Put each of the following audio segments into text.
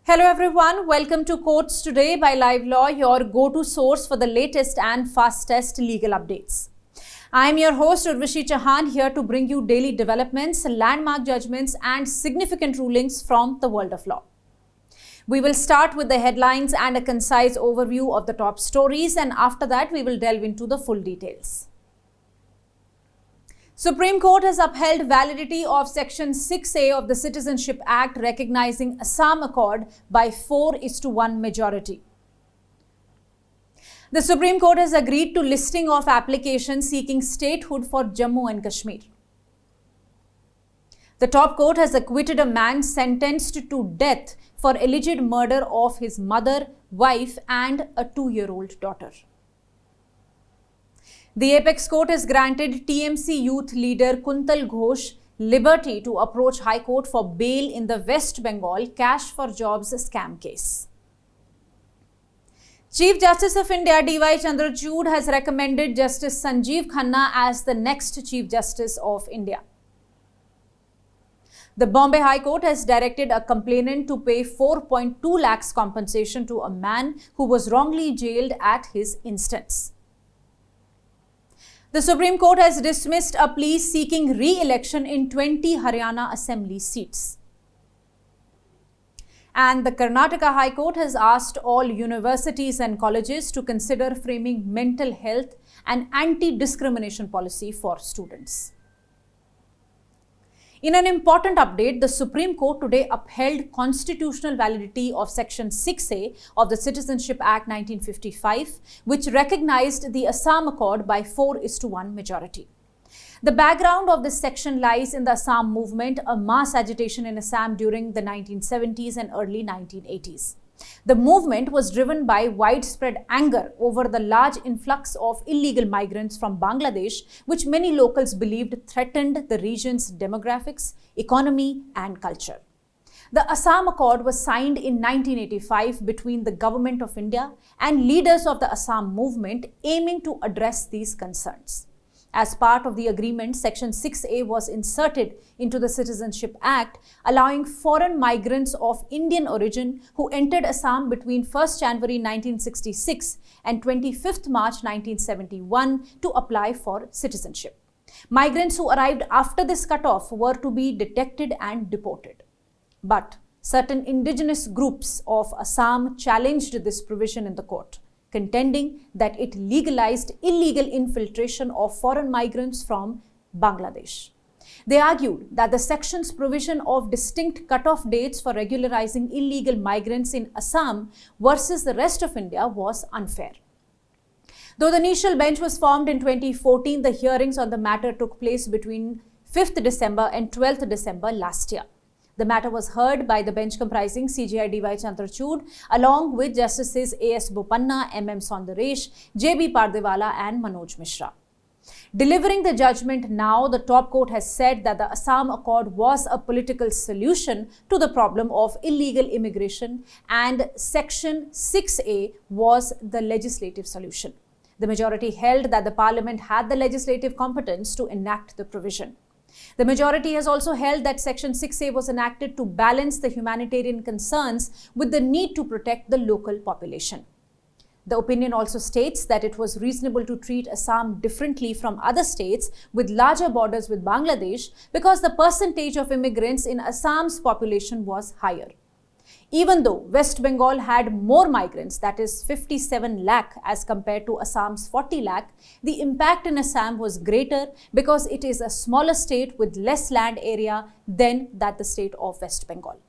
Hello everyone, welcome to Courts Today by Live Law, your go-to source for the latest and fastest legal updates. I am your host Urvashi Chauhan, here to bring you daily developments, landmark judgments and significant rulings from the world of law. We will start with the headlines and a concise overview of the top stories, and after that we will delve into the full details. Supreme Court has upheld validity of Section 6A of the Citizenship Act, recognizing Assam Accord by 4:1 majority. The Supreme Court has agreed to listing of applications seeking statehood for Jammu and Kashmir. The top court has acquitted a man sentenced to death for alleged murder of his mother, wife and a 2-year-old daughter. The Apex Court has granted TMC youth leader Kuntal Ghosh liberty to approach High Court for bail in the West Bengal cash for jobs scam case. Chief Justice of India D.Y. Chandrachud has recommended Justice Sanjiv Khanna as the next Chief Justice of India. The Bombay High Court has directed a complainant to pay 4.2 lakhs compensation to a man who was wrongly jailed at his instance. The Supreme Court has dismissed a plea seeking re-election in 20 Haryana Assembly seats. And the Karnataka High Court has asked all universities and colleges to consider framing mental health and anti-discrimination policy for students. In an important update, the Supreme Court today upheld constitutional validity of Section 6A of the Citizenship Act 1955, which recognized the Assam Accord by 4:1 majority. The background of this section lies in the Assam movement, a mass agitation in Assam during the 1970s and early 1980s. The movement was driven by widespread anger over the large influx of illegal migrants from Bangladesh, which many locals believed threatened the region's demographics, economy, and culture. The Assam Accord was signed in 1985 between the Government of India and leaders of the Assam movement, aiming to address these concerns. As part of the agreement, Section 6A was inserted into the Citizenship Act, allowing foreign migrants of Indian origin who entered Assam between 1st January 1966 and 25th March 1971 to apply for citizenship. Migrants who arrived after this cutoff were to be detected and deported. But certain indigenous groups of Assam challenged this provision in the court, contending that it legalized illegal infiltration of foreign migrants from Bangladesh. They argued that the section's provision of distinct cutoff dates for regularizing illegal migrants in Assam versus the rest of India was unfair. Though the initial bench was formed in 2014, the hearings on the matter took place between 5th December and 12th December last year. The matter was heard by the bench comprising CJI D.Y. Chandrachud along with Justices A.S. Bopanna, M.M. Sondaresh, J.B. Pardewala and Manoj Mishra. Delivering the judgment now, the top court has said that the Assam Accord was a political solution to the problem of illegal immigration and Section 6A was the legislative solution. The majority held that the Parliament had the legislative competence to enact the provision. The majority has also held that Section 6A was enacted to balance the humanitarian concerns with the need to protect the local population. The opinion also states that it was reasonable to treat Assam differently from other states with larger borders with Bangladesh because the percentage of immigrants in Assam's population was higher. Even though West Bengal had more migrants, that is 57 lakh as compared to Assam's 40 lakh, the impact in Assam was greater because it is a smaller state with less land area than that the state of West Bengal.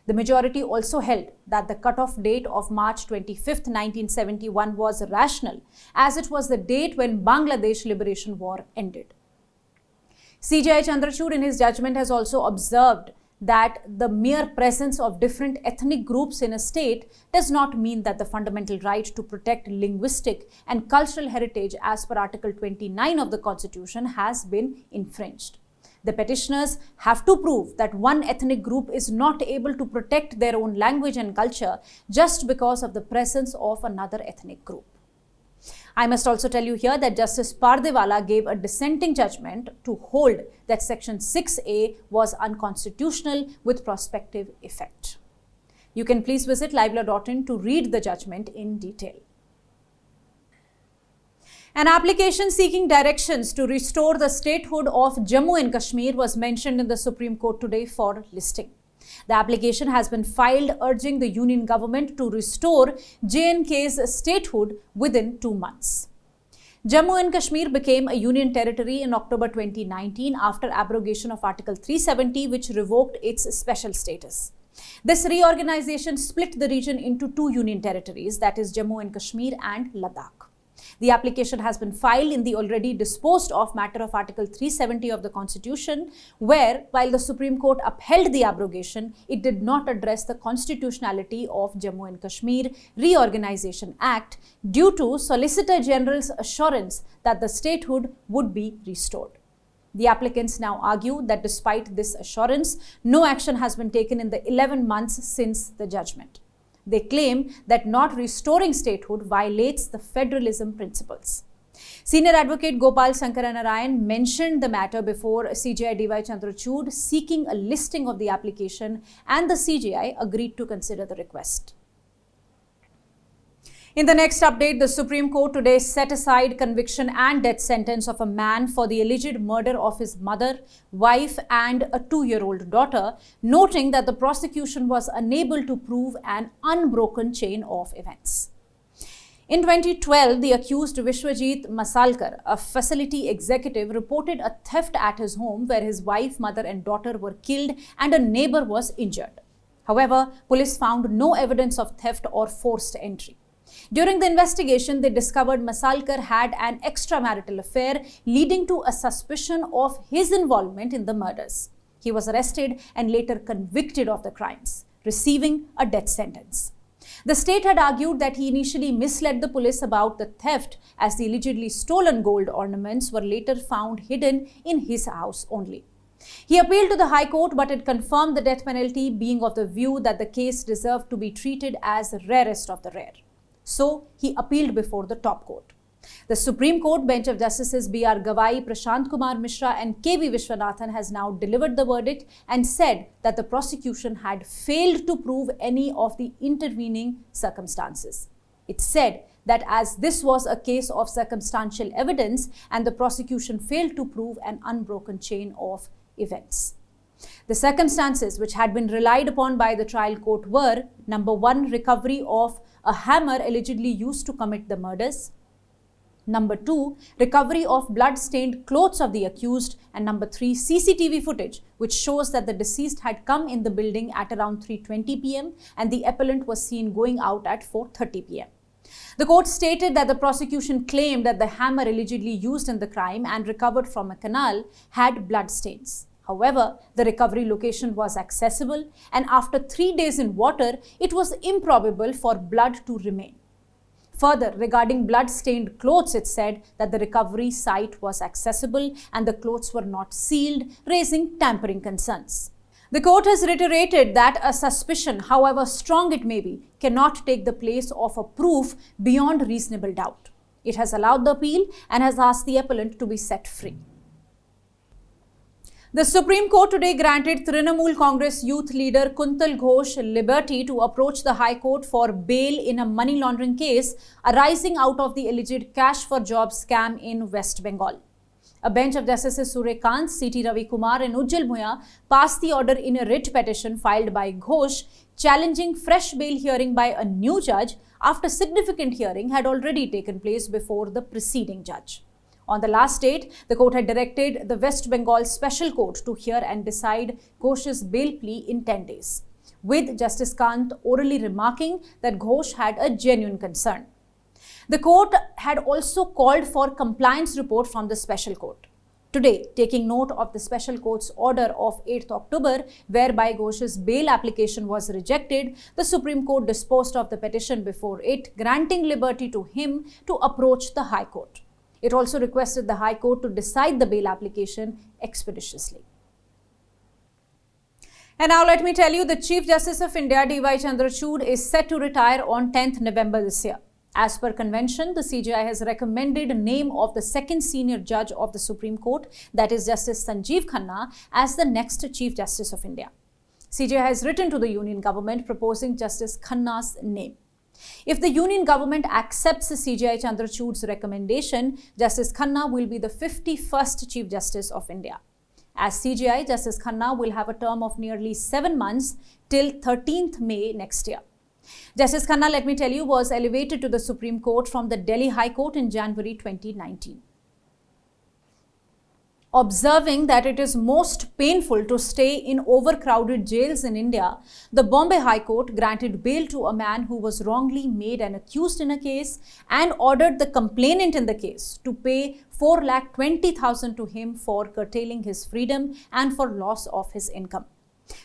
The majority also held that the cutoff date of March 25th, 1971 was rational, as it was the date when Bangladesh Liberation War ended. CJI Chandrachud in his judgment has also observed that the mere presence of different ethnic groups in a state does not mean that the fundamental right to protect linguistic and cultural heritage as per Article 29 of the Constitution has been infringed. The petitioners have to prove that one ethnic group is not able to protect their own language and culture just because of the presence of another ethnic group. I must also tell you here that Justice Pardewala gave a dissenting judgment to hold that Section 6A was unconstitutional with prospective effect. You can please visit livelaw.in to read the judgment in detail. An application seeking directions to restore the statehood of Jammu and Kashmir was mentioned in the Supreme Court today for listing. The application has been filed urging the union government to restore J&K's statehood within 2 months. Jammu and Kashmir became a union territory in October 2019 after abrogation of Article 370, which revoked its special status. This reorganization split the region into 2 union territories, that is Jammu and Kashmir and Ladakh. The application has been filed in the already disposed of matter of Article 370 of the Constitution, where, while the Supreme Court upheld the abrogation, it did not address the constitutionality of Jammu and Kashmir Reorganization Act due to Solicitor General's assurance that the statehood would be restored. The applicants now argue that despite this assurance, no action has been taken in the 11 months since the judgment. They claim that not restoring statehood violates the federalism principles. Senior advocate Gopal Sankaranarayan mentioned the matter before CJI DY Chandrachud, seeking a listing of the application, and the CJI agreed to consider the request. In the next update, the Supreme Court today set aside conviction and death sentence of a man for the alleged murder of his mother, wife and a 2-year-old daughter, noting that the prosecution was unable to prove an unbroken chain of events. In 2012, the accused Vishwajit Masalkar, a facility executive, reported a theft at his home where his wife, mother and daughter were killed and a neighbor was injured. However, police found no evidence of theft or forced entry. During the investigation, they discovered Masalkar had an extramarital affair, leading to a suspicion of his involvement in the murders. He was arrested and later convicted of the crimes, receiving a death sentence. The state had argued that he initially misled the police about the theft, as the allegedly stolen gold ornaments were later found hidden in his house only. He appealed to the High Court, but it confirmed the death penalty, being of the view that the case deserved to be treated as rarest of the rare. So, he appealed before the top court. The Supreme Court bench of Justices B.R. Gawai, Prashant Kumar Mishra and K.V. Vishwanathan has now delivered the verdict and said that the prosecution had failed to prove any of the intervening circumstances. It said that as this was a case of circumstantial evidence and the prosecution failed to prove an unbroken chain of events. The circumstances which had been relied upon by the trial court were: number 1, recovery of a hammer allegedly used to commit the murders; number 2, recovery of blood-stained clothes of the accused; and number 3, CCTV footage which shows that the deceased had come in the building at around 3:20 p.m. and the appellant was seen going out at 4:30 p.m. The court stated that the prosecution claimed that the hammer allegedly used in the crime and recovered from a canal had blood stains. However, the recovery location was accessible, and after 3 days in water, it was improbable for blood to remain. Further, regarding blood-stained clothes, it said that the recovery site was accessible and the clothes were not sealed, raising tampering concerns. The court has reiterated that a suspicion, however strong it may be, cannot take the place of a proof beyond reasonable doubt. It has allowed the appeal and has asked the appellant to be set free. The Supreme Court today granted Trinamool Congress youth leader Kuntal Ghosh liberty to approach the High Court for bail in a money laundering case arising out of the alleged cash for jobs scam in West Bengal. A bench of Justices Suryakant, C.T. Ravi Kumar and Ujjal Bhuya passed the order in a writ petition filed by Ghosh, challenging fresh bail hearing by a new judge after significant hearing had already taken place before the preceding judge. On the last date, the court had directed the West Bengal Special Court to hear and decide Ghosh's bail plea in 10 days, with Justice Kant orally remarking that Ghosh had a genuine concern. The court had also called for compliance report from the Special Court. Today, taking note of the Special Court's order of 8th October, whereby Ghosh's bail application was rejected, the Supreme Court disposed of the petition before it, granting liberty to him to approach the High Court. It also requested the High Court to decide the bail application expeditiously. And now let me tell you, the Chief Justice of India, D.Y. Chandrachud, is set to retire on 10th November this year. As per convention, the CJI has recommended a name of the second senior judge of the Supreme Court, that is Justice Sanjiv Khanna, as the next Chief Justice of India. CJI has written to the union government proposing Justice Khanna's name. If the union government accepts CJI Chandrachud's recommendation, Justice Khanna will be the 51st Chief Justice of India. As CJI, Justice Khanna will have a term of nearly 7 months till 13th May next year. Justice Khanna, let me tell you, was elevated to the Supreme Court from the Delhi High Court in January 2019. Observing that it is most painful to stay in overcrowded jails in India, the Bombay High Court granted bail to a man who was wrongly made an accused in a case and ordered the complainant in the case to pay 4,20,000 to him for curtailing his freedom and for loss of his income.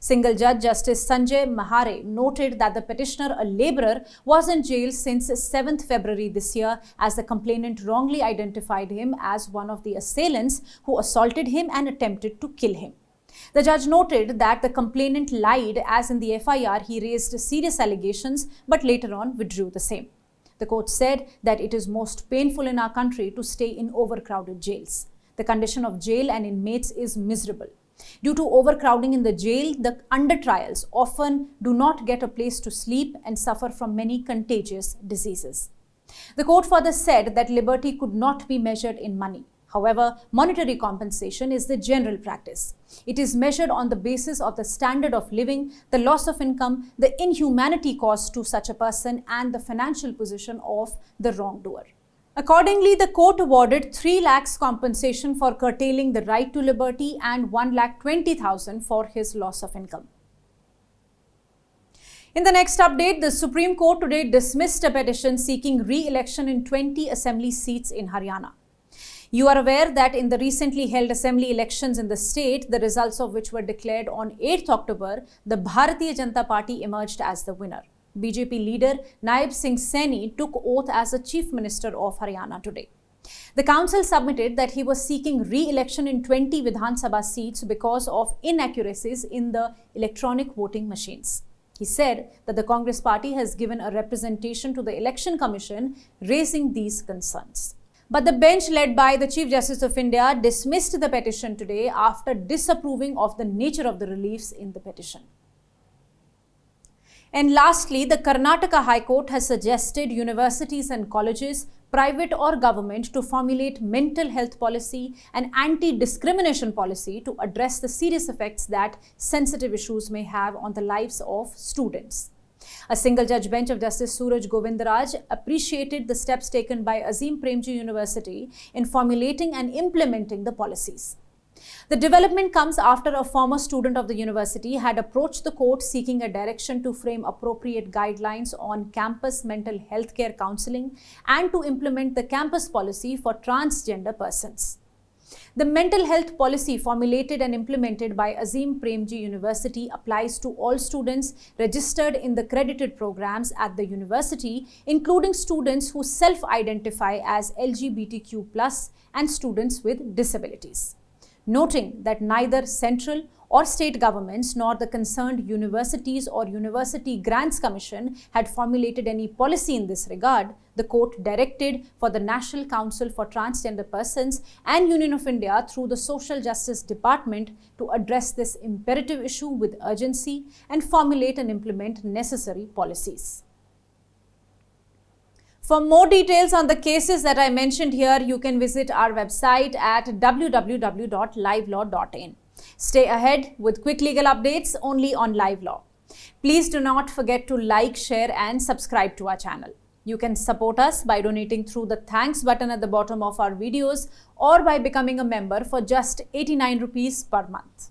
Single Judge Justice Sanjiv noted that the petitioner, a labourer, was in jail since 7th February this year as the complainant wrongly identified him as one of the assailants who assaulted him and attempted to kill him. The judge noted that the complainant lied, as in the FIR he raised serious allegations but later on withdrew the same. The court said that it is most painful in our country to stay in overcrowded jails. The condition of jail and inmates is miserable. Due to overcrowding in the jail, the under-trials often do not get a place to sleep and suffer from many contagious diseases. The court further said that liberty could not be measured in money. However, monetary compensation is the general practice. It is measured on the basis of the standard of living, the loss of income, the inhumanity caused to such a person, and the financial position of the wrongdoer. Accordingly, the court awarded 3 lakhs compensation for curtailing the right to liberty and 1,20,000 for his loss of income. In the next update, the Supreme Court today dismissed a petition seeking re-election in 20 assembly seats in Haryana. You are aware that in the recently held assembly elections in the state, the results of which were declared on 8th October, the Bharatiya Janata Party emerged as the winner. BJP leader Naib Singh Saini took oath as the Chief Minister of Haryana today. The council submitted that he was seeking re-election in 20 Vidhan Sabha seats because of inaccuracies in the electronic voting machines. He said that the Congress party has given a representation to the Election Commission raising these concerns. But the bench led by the Chief Justice of India dismissed the petition today after disapproving of the nature of the reliefs in the petition. And lastly, the Karnataka High Court has suggested universities and colleges, private or government, to formulate mental health policy and anti-discrimination policy to address the serious effects that sensitive issues may have on the lives of students. A single-judge bench of Justice Suraj Govindaraj appreciated the steps taken by Azim Premji University in formulating and implementing the policies. The development comes after a former student of the university had approached the court seeking a direction to frame appropriate guidelines on campus mental health care counseling and to implement the campus policy for transgender persons. The mental health policy formulated and implemented by Azim Premji University applies to all students registered in the credited programs at the university, including students who self-identify as LGBTQ+ and students with disabilities. Noting that neither central or state governments nor the concerned universities or University Grants Commission had formulated any policy in this regard, the court directed for the National Council for Transgender Persons and Union of India through the Social Justice Department to address this imperative issue with urgency and formulate and implement necessary policies. For more details on the cases that I mentioned here, you can visit our website at www.livelaw.in. Stay ahead with quick legal updates only on Live Law. Please do not forget to like, share and subscribe to our channel. You can support us by donating through the thanks button at the bottom of our videos or by becoming a member for just 89 rupees per month.